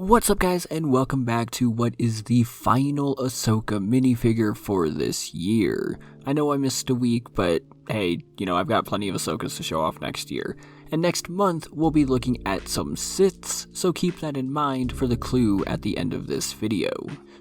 What's up guys, and welcome back to what is the final Ahsoka minifigure for this year. I know I missed a week, but hey, I've got plenty of Ahsokas to show off next year. And next month, we'll be looking at some Siths, so keep that in mind for the clue at the end of this video.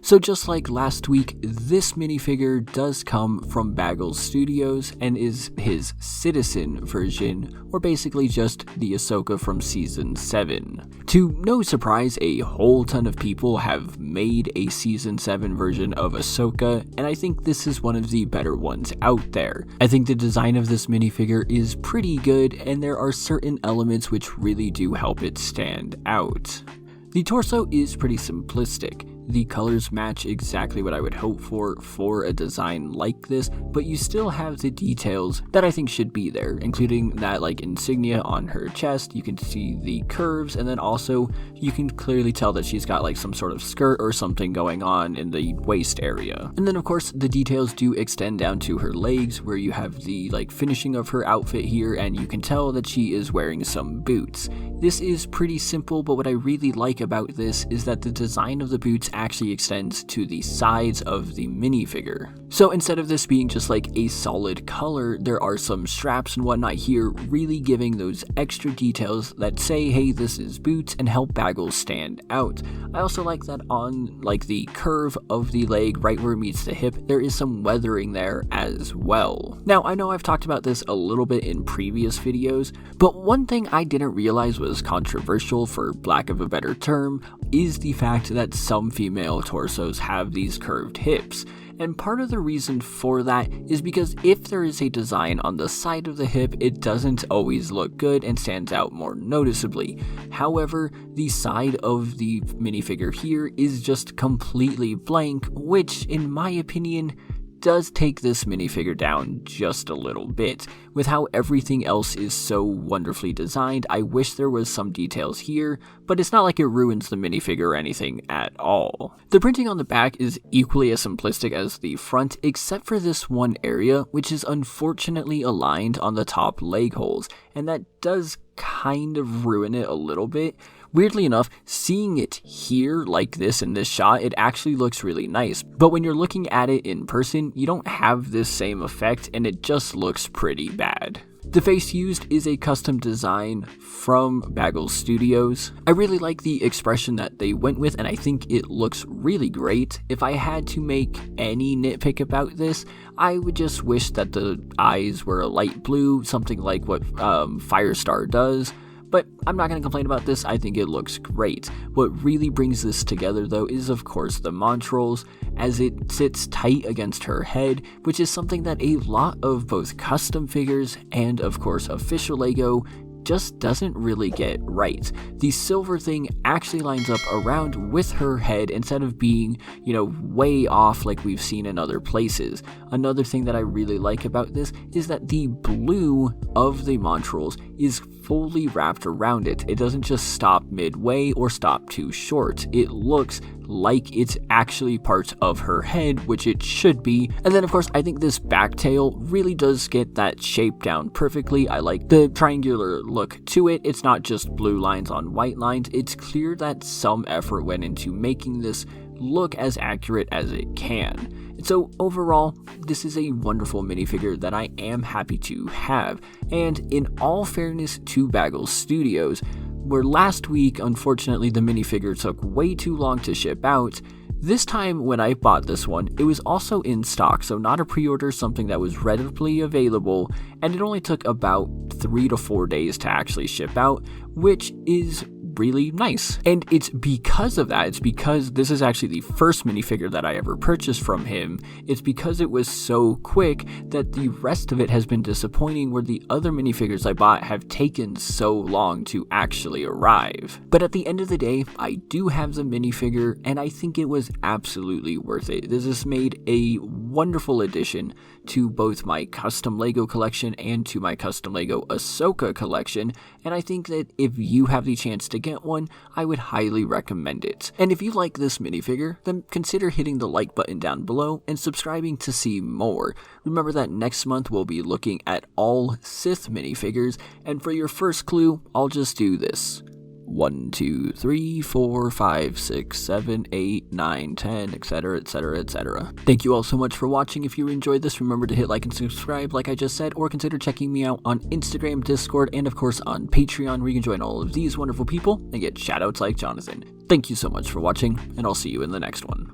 So just like last week, this minifigure does come from Baggles Studios and is his Citizen version, or basically just the Ahsoka from Season 7. To no surprise, a whole ton of people have made a Season 7 version of Ahsoka, and I think this is one of the better ones out there. I think the design of this minifigure is pretty good, and there are certain elements which really do help it stand out. The torso is pretty simplistic. The colors match exactly what I would hope for a design like this, but you still have the details that I think should be there, including that insignia on her chest. You can see the curves, and then also you can clearly tell that she's got some sort of skirt or something going on in the waist area. And then of course the details do extend down to her legs, where you have the finishing of her outfit here, and you can tell that she is wearing some boots. This is pretty simple, but what I really like about this is that the design of the boots actually extends to the sides of the minifigure. So instead of this being just a solid color, there are some straps and whatnot here, really giving those extra details that say, hey, this is boots, and help Baggles stand out. I also like that on the curve of the leg, right where it meets the hip, there is some weathering there as well. Now, I know I've talked about this a little bit in previous videos, but one thing I didn't realize was controversial, for lack of a better term, is the fact that some female torsos have these curved hips. And part of the reason for that is because if there is a design on the side of the hip, it doesn't always look good and stands out more noticeably. However, the side of the minifigure here is just completely blank, which in my opinion does take this minifigure down just a little bit. With how everything else is so wonderfully designed, I wish there was some details here, but it's not like it ruins the minifigure or anything at all. The printing on the back is equally as simplistic as the front, except for this one area, which is unfortunately aligned on the top leg holes, and that does kind of ruin it a little bit. Weirdly enough, seeing it here like this in this shot, it actually looks really nice, but when you're looking at it in person, you don't have this same effect, and it just looks pretty bad. The face used is a custom design from Baggles Studios. I really like the expression that they went with, and I think it looks really great. If I had to make any nitpick about this, I would just wish that the eyes were a light blue, something like what Firestar does. But I'm not going to complain about this, I think it looks great. What really brings this together though is of course the Montrals, as it sits tight against her head, which is something that a lot of both custom figures and of course official LEGO just doesn't really get right. The silver thing actually lines up around with her head instead of being, way off like we've seen in other places. Another thing that I really like about this is that the blue of the Montrals is fully wrapped around it. It doesn't just stop midway or stop too short. It looks like it's actually part of her head, which it should be. And then of course I think this back tail really does get that shape down perfectly. I like the triangular look to it. It's not just blue lines on white lines. It's clear that some effort went into making this look as accurate as it can. And so overall, this is a wonderful minifigure that I am happy to have. And in all fairness to Baggles Studios, where last week, unfortunately, the minifigure took way too long to ship out, this time when I bought this one, it was also in stock, so not a pre-order, something that was readily available, and it only took about 3 to 4 days to actually ship out, which is really nice. And it's because of that, it's because this is actually the first minifigure that I ever purchased from him, it's because it was so quick that the rest of it has been disappointing, where the other minifigures I bought have taken so long to actually arrive. But at the end of the day, I do have the minifigure, and I think it was absolutely worth it. This has made a wonderful addition to both my custom LEGO collection and to my custom LEGO Ahsoka collection, and I think that if you have the chance to get one, I would highly recommend it. And if you like this minifigure, then consider hitting the like button down below and subscribing to see more. Remember that next month we'll be looking at all Sith minifigures, and for your first clue, I'll just do this. 1, 2, 3, 4, 5, 6, 7, 8, 9, 10, etc, etc, etc. Thank you all so much for watching. If you enjoyed this, remember to hit like and subscribe like I just said, or consider checking me out on Instagram, Discord, and of course on Patreon, where you can join all of these wonderful people and get shoutouts like Jonathan. Thank you so much for watching, and I'll see you in the next one.